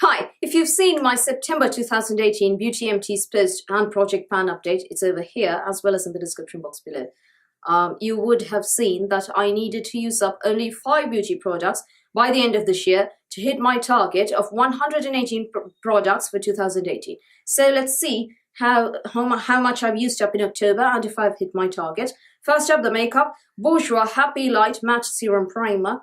Hi, if you've seen my September 2018 Beauty Empties post and project pan update, it's over here as well as in the description box below. You would have seen that I needed to use up only 5 beauty products by the end of this year to hit my target of 118 products for 2018. So let's see how much I've used up in October and if I've hit my target. First up, the makeup, Bourjois Happy Light Matte Serum Primer.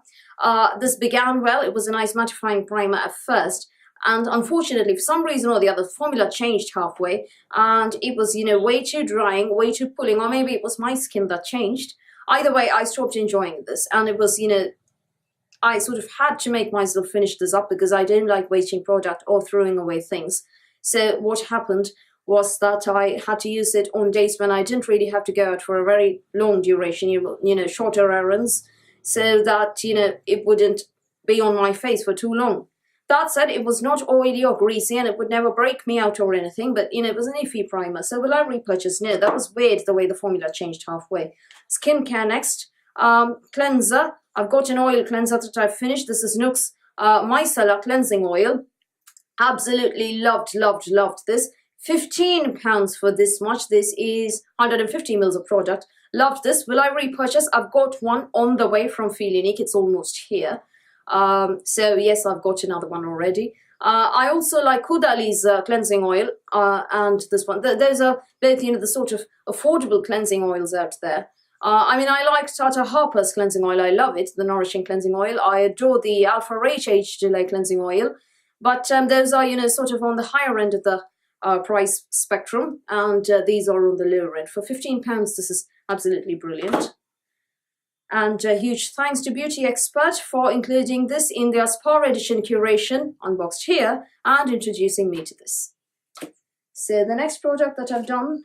This began well. It was a nice mattifying primer at first. And unfortunately, for some reason or the other, the formula changed halfway and it was, way too drying, way too pulling, or maybe it was my skin that changed. Either way, I stopped enjoying this and it was, I sort of had to make myself finish this up because I don't like wasting product or throwing away things. So what happened was that I had to use it on days when I didn't really have to go out for a very long duration, shorter errands, so that, it wouldn't be on my face for too long. That said, it was not oily or greasy and it would never break me out or anything, but it was an iffy primer. So will I repurchase? No, that was weird the way the formula changed halfway. Skincare next. Cleanser. I've got an oil cleanser that I've finished. This is Nuxe Micellar Cleansing Oil. Absolutely loved this. £15 for this much. This is 150 mils of product. Loved this. Will I repurchase? I've got one on the way from Feel Unique. It's almost here. So yes, I've got another one already. I also like Kudali's cleansing oil and this one. Those are both, the sort of affordable cleansing oils out there. I like Tata Harper's cleansing oil. I love it, the Nourishing Cleansing Oil. I adore the Alpha Rach Age Delay Cleansing Oil. But those are, sort of on the higher end of the price spectrum. And these are on the lower end. For £15, this is absolutely brilliant. And a huge thanks to Beauty Expert for including this in their Spa Edition curation, unboxed here, and introducing me to this. So the next product that I've done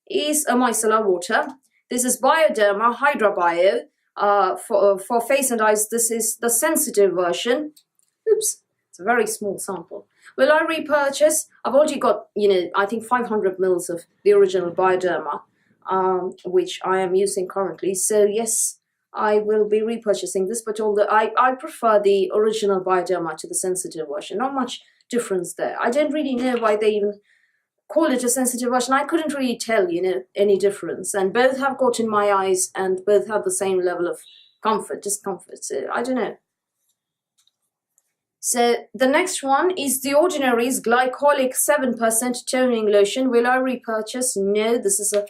is a micellar water. This is Bioderma Hydra Bio for face and eyes. This is the sensitive version. Oops, it's a very small sample. Will I repurchase? I've already got, I think 500 mils of the original Bioderma, which I am using currently. So yes, I will be repurchasing this, but although I prefer the original Bioderma to the sensitive version. Not much difference there. I don't really know why they even call it a sensitive version. I couldn't really tell, any difference. And both have got in my eyes and both have the same level of discomfort. So I don't know. So the next one is The Ordinary's Glycolic 7% Toning Lotion. Will I repurchase? No, this is a...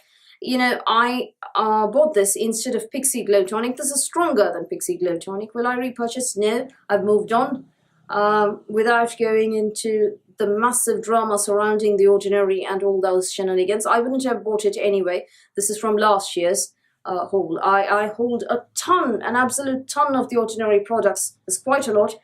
I bought this instead of Pixie Glow Tonic. This is stronger than Pixie Glow Tonic. Will I repurchase? No, I've moved on without going into the massive drama surrounding The Ordinary and all those shenanigans. I wouldn't have bought it anyway. This is from last year's haul. I hold an absolute ton of The Ordinary products. It's quite a lot.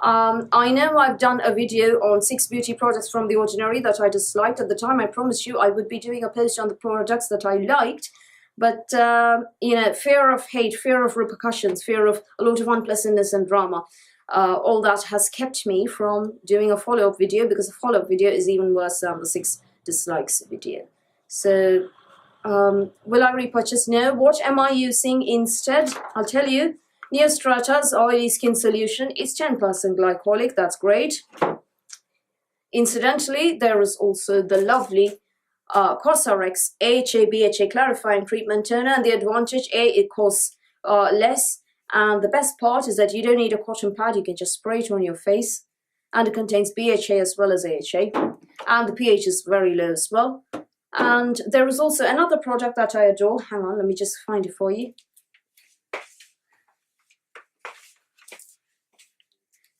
I know I've done a video on 6 beauty products from The Ordinary that I disliked. At the time, I promised you I would be doing a post on the products that I liked. But, fear of hate, fear of repercussions, fear of a lot of unpleasantness and drama, all that has kept me from doing a follow-up video, because a follow-up video is even worse than the 6 dislikes video. So, will I repurchase? No. What am I using instead? I'll tell you. Neostrata's Oily Skin Solution is 10% glycolic. That's great. Incidentally, there is also the lovely Cosrx AHA BHA Clarifying Treatment Toner, and the advantage, it costs less, and the best part is that you don't need a cotton pad. You can just spray it on your face, and it contains BHA as well as AHA, and the pH is very low as well. And there is also another product that I adore. Hang on, let me just find it for you.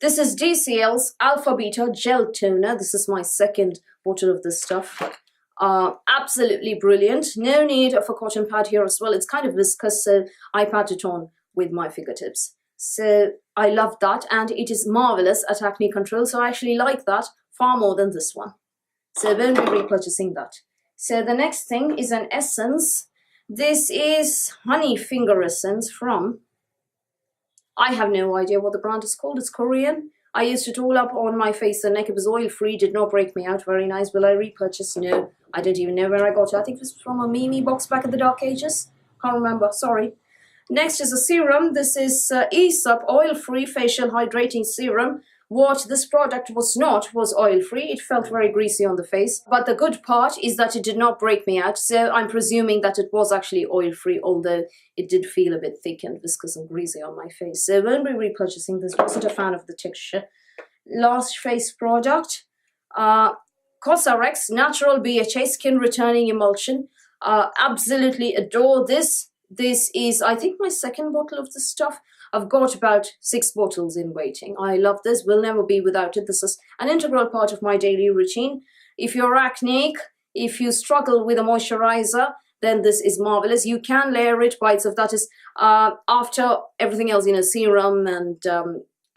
This is DCL's Alpha Beta Gel Toner. This is my second bottle of this stuff. Absolutely brilliant. No need of a cotton pad here as well. It's kind of viscous, so I pat it on with my fingertips. So I love that, and it is marvelous at acne control. So I actually like that far more than this one. So I won't be repurchasing that. So the next thing is an essence. This is Honey Finger Essence from... I have no idea what the brand is called. It's Korean. I used it all up on my face and neck. It was oil-free, did not break me out. Very nice. Will I repurchase? No. I don't even know where I got it. I think it was from a Mimi box back in the dark ages. Can't remember. Sorry. Next is a serum. This is Aesop Oil-Free Facial Hydrating Serum What this product was not was oil-free. It felt very greasy on the face. But the good part is that it did not break me out. So I'm presuming that it was actually oil-free, although it did feel a bit thick and viscous and greasy on my face. So I won't be repurchasing this. Wasn't a fan of the texture. Last face product. Cosrx Natural BHA Skin Returning Emulsion. Absolutely adore this. This is, I think, my second bottle of this stuff. I've got about 6 bottles in waiting. I love this. Will never be without it. This is an integral part of my daily routine. If you're acneic, if you struggle with a moisturizer, then this is marvelous. You can layer it by itself. That is, after everything else, serum and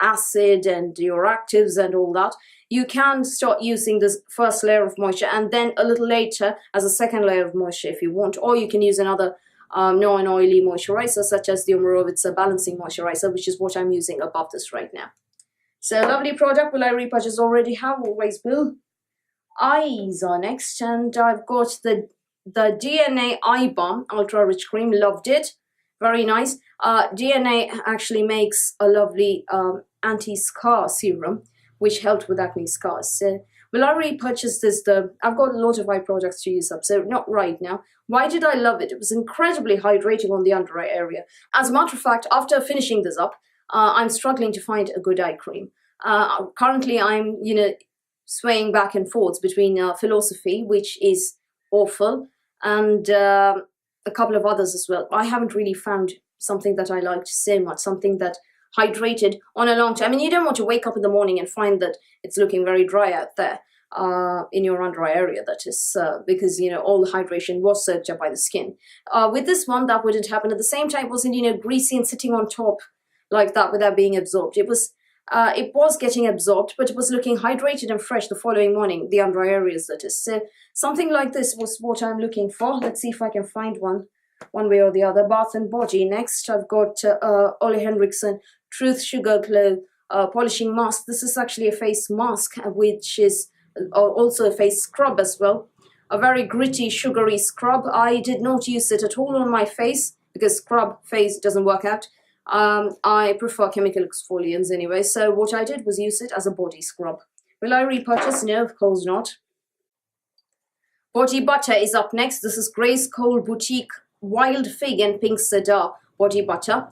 acid and your actives and all that, you can start using this first layer of moisture and then a little later as a second layer of moisture if you want, or you can use another non-oily moisturizer such as the Omorovitsa Balancing Moisturizer, which is what I'm using above this right now. So lovely product. Will I repurchase? Already have, always will. Eyes are next, and I've got the DNA Eye Balm Ultra Rich Cream. Loved it. Very nice. DNA actually makes a lovely anti-scar serum, which helped with acne scars. So will I repurchase this? I've got a lot of eye products to use up, so not right now. Why did I love it? It was incredibly hydrating on the under eye area. As a matter of fact, after finishing this up, I'm struggling to find a good eye cream. Currently, I'm swaying back and forth between Philosophy, which is awful, and a couple of others as well. I haven't really found something that I liked so much, something that hydrated on a long time. I mean, you don't want to wake up in the morning and find that it's looking very dry out there in your under eye area, that is, because, all the hydration was soaked up by the skin. With this one, that wouldn't happen. At the same time, it wasn't, greasy and sitting on top like that without being absorbed. It was getting absorbed, but it was looking hydrated and fresh the following morning, the under eye areas, that is. So something like this was what I'm looking for. Let's see if I can find one way or the other. Bath and Body. Next, I've got Ole Henriksen Truth Sugar Glow Polishing Mask. This is actually a face mask, which is also a face scrub as well. A very gritty, sugary scrub. I did not use it at all on my face because scrub face doesn't work out. I prefer chemical exfoliants anyway, so what I did was use it as a body scrub. Will I repurchase? No, of course not. Body butter is up next. This is Grace Cole Boutique Wild Fig and Pink Cedar body butter.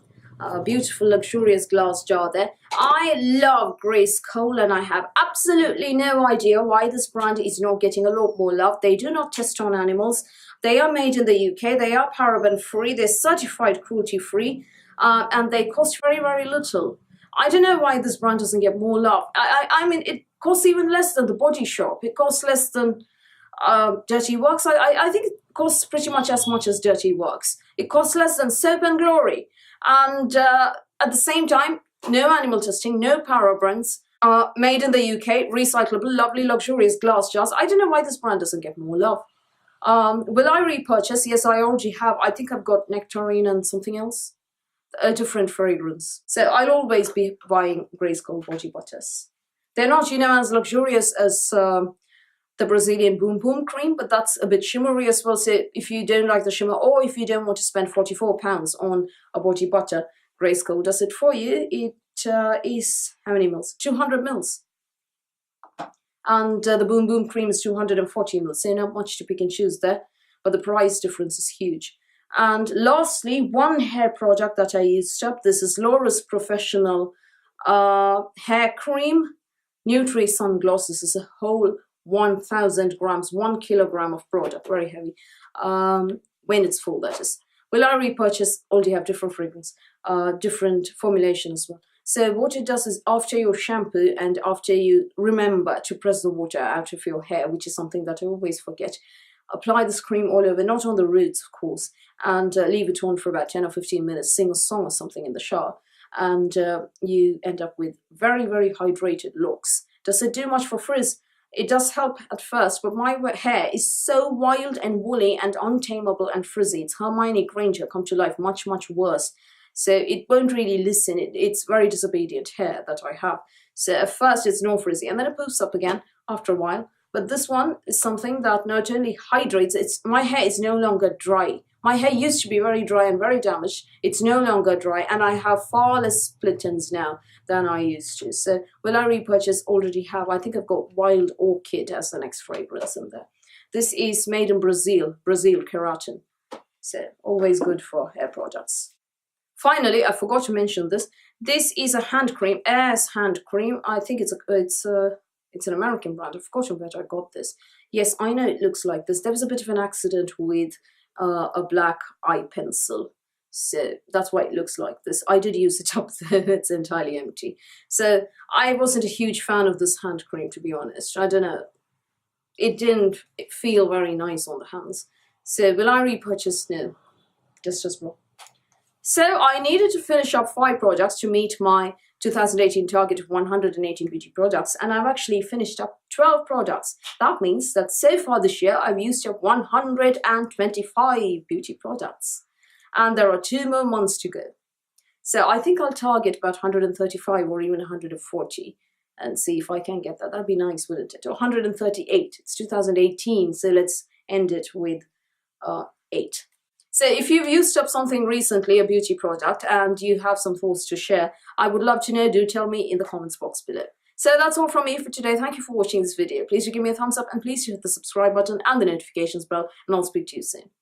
Beautiful, luxurious glass jar there. I love Grace Cole, and I have absolutely no idea why this brand is not getting a lot more love. They do not test on animals. They are made in the UK. They are paraben-free. They're certified cruelty-free. And they cost very, very little. I don't know why this brand doesn't get more love. I mean, it costs even less than the Body Shop. It costs less than Dirty Works. I think it costs pretty much as Dirty Works. It costs less than Soap and Glory. And at the same time, no animal testing, no parabens, made in the UK, recyclable, lovely, luxurious glass jars. I don't know why this brand doesn't get more love. Will I repurchase? Yes, I already have. I think I've got Nectarine and something else. A different fragrance. So I'll always be buying Grace Cole body butters. They're not, as luxurious as the Brazilian Boom Boom cream, but that's a bit shimmery as well. So if you don't like the shimmer, or if you don't want to spend £44 on a body butter, Grace Cole does it for you. It is, how many mils? 200 mils. And the Boom Boom cream is 240 mils. So not much to pick and choose there, but the price difference is huge. And lastly, one hair product that I used up. This is Laura's Professional Hair Cream Nutri Sun Gloss. This is a whole 1,000 grams, 1 kilogram of product, very heavy. When it's full, that is. Will I repurchase? Already have different fragrance, different formulation as well. So what it does is after your shampoo and after you remember to press the water out of your hair, which is something that I always forget, apply this cream all over, not on the roots, of course, and leave it on for about 10 or 15 minutes, sing a song or something in the shower, and you end up with very, very hydrated looks. Does it do much for frizz? It does help at first, but my hair is so wild and woolly and untamable and frizzy. It's Hermione Granger come to life, much, much worse. So it won't really listen. It's very disobedient hair that I have. So at first it's no frizzy, and then it poofs up again after a while. But this one is something that not only hydrates, my hair is no longer dry My hair used to be very dry and very damaged. It's no longer dry, and I have far less split ends now than I used to. So will I repurchase? Already have. I think I've got Wild Orchid as the next fragrance in there. This is made in Brazil, keratin. So always good for hair products. Finally, I forgot to mention this. This is a hand cream, Airs hand cream. I think it's an American brand. I've forgotten where I got this. Yes, I know it looks like this. There was a bit of an accident with a black eye pencil. So that's why it looks like this. I did use it up there. It's entirely empty. So I wasn't a huge fan of this hand cream, to be honest. I don't know. It didn't feel very nice on the hands. So will I repurchase? No. Just as well. So I needed to finish up 5 products to meet my 2018 target of 118 beauty products, and I've actually finished up 12 products. That means that so far this year I've used up 125 beauty products, and there are 2 more months to go. So I think I'll target about 135 or even 140 and see if I can get that. That'd be nice, wouldn't it? 138. It's 2018, so let's end it with 8. So if you've used up something recently, a beauty product, and you have some thoughts to share, I would love to know. Do tell me in the comments box below. So that's all from me for today. Thank you for watching this video. Please do give me a thumbs up, and please hit the subscribe button and the notifications bell, and I'll speak to you soon.